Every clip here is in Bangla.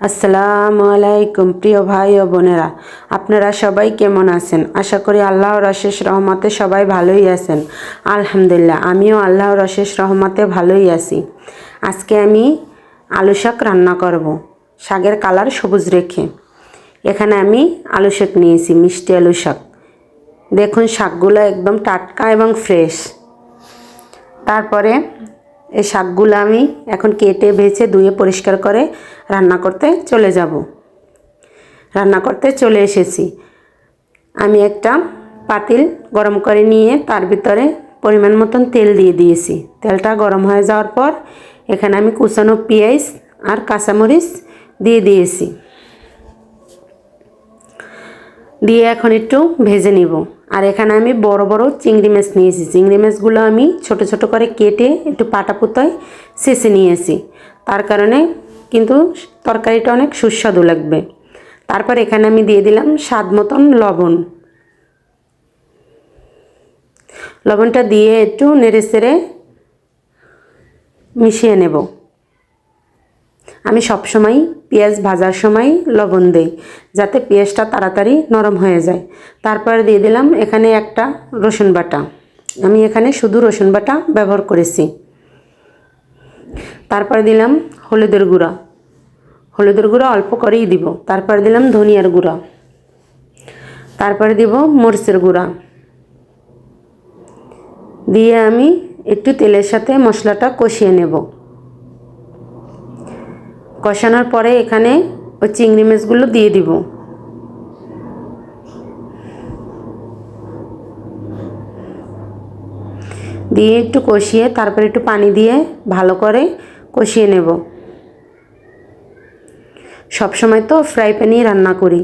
আসসালামু আলাইকুম প্রিয় ভাই ও বোনেরা, আপনারা সবাই কেমন আছেন? আশা করি আল্লাহর অশেষ রহমতে সবাই ভালোই আছেন। আলহামদুলিল্লাহ, আমিও আল্লাহর অশেষ রহমতে ভালোই আছি। আজকে আমি আলু শাক রান্না করব, শাকের কালার সবুজ রেখে। এখানে আমি আলু শাক নিয়েছি, মিষ্টি আলু শাক। দেখুন শাকগুলো একদম টাটকা এবং ফ্রেশ। তারপরে এই শাকগুলো আমি এখন কেটে বেছে ধুয়ে পরিষ্কার করে রান্না করতে চলে এসেছি। আমি একটা পাতিল গরম করে নিয়ে তার ভিতরে পরিমাণ মতন তেল দিয়ে দিয়েছি। তেলটা গরম হয়ে যাওয়ার পর এখানে আমি কুচানো পেঁয়াজ আর কাঁচামরিচ দিয়ে দিয়েছি। দিয়ে এখন একটু ভেজে নিব। আর এখানে আমি বড় বড় চিংড়ি মাছ নিয়েছি। চিংড়ি মাছগুলো আমি ছোট ছোট করে কেটে একটু পাটা পুতায় ছেঁচে নিয়েছি। তার কারণে কিন্তু তরকারিটা অনেক সুস্বাদু লাগবে। তারপর এখানে আমি দিয়ে দিলাম স্বাদ মতন লবণ। লবণটা দিয়ে একটু নেড়ে চেড়ে মিশিয়ে নেব। আমি সবসময় পেঁয়াজ ভাজার সময় লবণ দেই, যাতে পেঁয়াজটা তাড়াতাড়ি নরম হয়ে যায়। তারপর দিয়ে দিলাম এখানে একটা রসুন বাটা। আমি এখানে শুধু রসুন বাটা ব্যবহার করেছি। তারপর দিলাম হলুদের গুঁড়া অল্প করেই দিব। তারপর দিলাম ধনিয়ার গুঁড়া। তারপরে দিব মরিচের গুঁড়া। দিয়ে আমি একটু তেলের সাথে মশলাটা কষিয়ে নেব। কষানোর পরে এখানে ওই চিংড়ি মাছগুলো দিয়ে দিব। দিয়ে একটু কষিয়ে তারপরে একটু পানি দিয়ে ভালো করে কষিয়ে নেব। সবসময় তো ফ্রাই প্যানেই রান্না করি,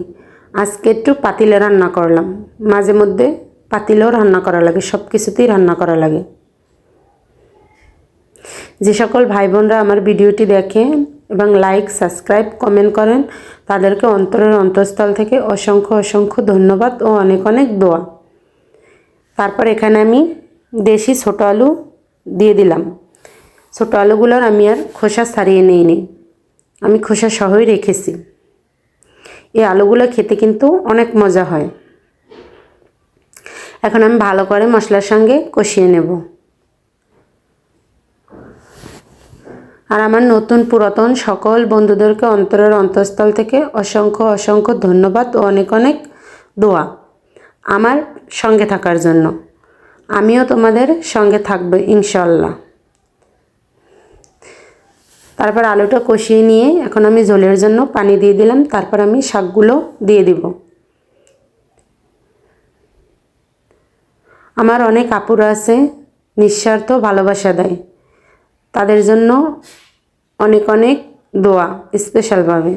আজকে একটু পাতিলে রান্না করলাম। মাঝে মধ্যে পাতিলেও রান্না করা লাগে, সব কিছুতেই রান্না করা লাগে। যে সকল ভাই বোনরা আমার ভিডিওটি দেখেন এবং লাইক, সাবস্ক্রাইব, কমেন্ট করেন, তাদেরকে অন্তরের অন্তঃস্থল থেকে অসংখ্য অসংখ্য ধন্যবাদ ও অনেক অনেক দোয়া। তারপর এখানে আমি দেশি ছোটো আলু দিয়ে দিলাম। ছোটো আলুগুলোর আমি আর খোসা ছাড়িয়ে নিইনি, আমি খোসা সহই রেখেছি। এই আলুগুলো খেতে কিন্তু অনেক মজা হয়। এখন আমি ভালো করে মশলার সঙ্গে কষিয়ে নেব। আর আমার নতুন পুরাতন সকল বন্ধুদেরকে অন্তরের অন্তঃস্থল থেকে অসংখ্য অসংখ্য ধন্যবাদ ও অনেক অনেক দোয়া আমার সঙ্গে থাকার জন্য। আমিও তোমাদের সঙ্গে থাকবো ইনশাল্লাহ। তারপর আলুটা কষিয়ে নিয়ে এখন আমি ঝোলের জন্য পানি দিয়ে দিলাম। তারপর আমি শাকগুলো দিয়ে দিব। আমার অনেক আপুরা আছে নিঃস্বার্থ ভালোবাসা দেয়, তাদের জন্য অনেক অনেক দোয়া স্পেশালভাবে।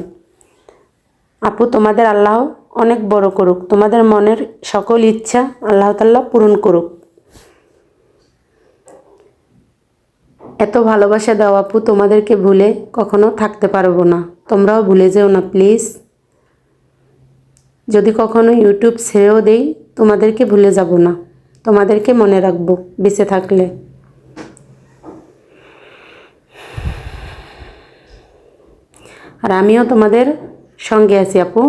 আপু, তোমাদের আল্লাহ অনেক বড় করুক, তোমাদের মনের সকল ইচ্ছা আল্লাহ তাআলা পূরণ করুক। এত ভালোবাসা দাও আপু, তোমাদেরকে ভুলে কখনো থাকতে পারবো না। তোমরাও ভুলে যেও না প্লিজ। যদি কখনো ইউটিউব ছেড়েও দেই, তোমাদেরকে ভুলে যাব না, তোমাদেরকে মনে রাখবো বেঁচে থাকলে। আর আমিও তোমাদের সঙ্গে আছি আপু।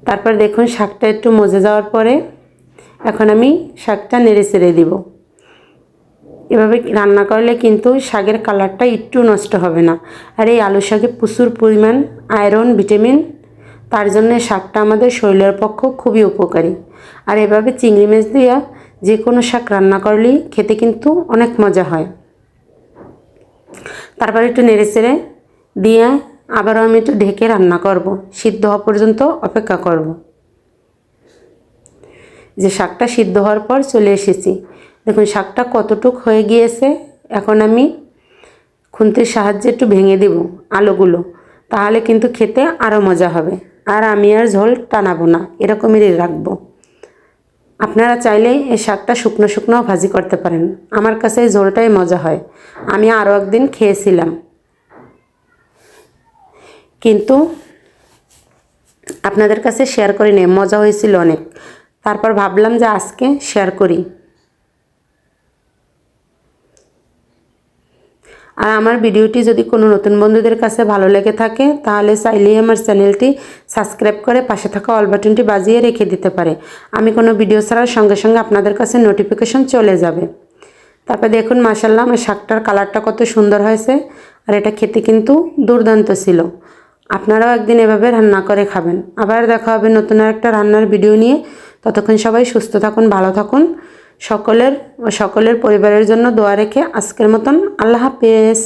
তারপর দেখুন শাকটা একটু মজে যাওয়ার পরে এখন আমি শাকটা নেড়ে চেড়ে দিব। এভাবে রান্না করলে কিন্তু শাকের কালারটা একটু নষ্ট হবে না। আর এই আলু শাকে প্রচুর পরিমাণ আয়রন, ভিটামিন, তার জন্য শাকটা আমাদের শরীরের পক্ষে খুবই উপকারী। আর এভাবে চিংড়ি মাছ দিয়ে যে কোনো শাক রান্না করলেই খেতে কিন্তু অনেক মজা হয়। তারপর একটু নেড়ে চেড়ে দিয়ে আবারও আমি একটু ঢেকে রান্না করব, সিদ্ধ হওয়া পর্যন্ত অপেক্ষা করব। যে শাকটা সিদ্ধ হওয়ার পর চলে এসেছি। দেখুন শাকটা কতটুক হয়ে গিয়েছে। এখন আমি খুন্তির সাহায্যে একটু ভেঙে দেব আলুগুলো, তাহলে কিন্তু খেতে আরও মজা হবে। আর আমি আর ঝোল টানাবো না, এরকমেরই রাখবো। আপনারা চাইলে এই শাকটা শুকনো শুকনো ভাজি করতে পারেন, আমার কাছে এই ঝোলটাই মজা হয়। আমি আরও একদিন খেয়েছিলাম, কিন্তু আপনাদের কাছে শেয়ার করি নি, মজা হয়েছিল অনেক। তারপর ভাবলাম যে আজকে শেয়ার করি। আর আমার ভিডিওটি যদি কোনো নতুন বন্ধুদের কাছে ভালো লেগে থাকে তাহলে চাইলেই আমার চ্যানেলটি সাবস্ক্রাইব করে পাশে থাকা অল বাটনটি বাজিয়ে রেখে দিতে পারে। আমি কোনো ভিডিও ছাড়ার সঙ্গে সঙ্গে আপনাদের কাছে নোটিফিকেশন চলে যাবে। তারপরে দেখুন মাশাআল্লাহ আমার শাকটার কালারটা কত সুন্দর হয়েছে, আর এটা খেতে কিন্তু দুর্দান্ত ছিল। আপনারাও একদিন এভাবে রান্না করে খাবেন। আবার দেখা হবে নতুন একটা রান্নার ভিডিও নিয়ে। ততক্ষণ সবাই সুস্থ থাকুন, ভালো থাকুন। সকলের পরিবারের জন্য দোয়া রেখে আজকের মতন আল্লাহ হাফেজ।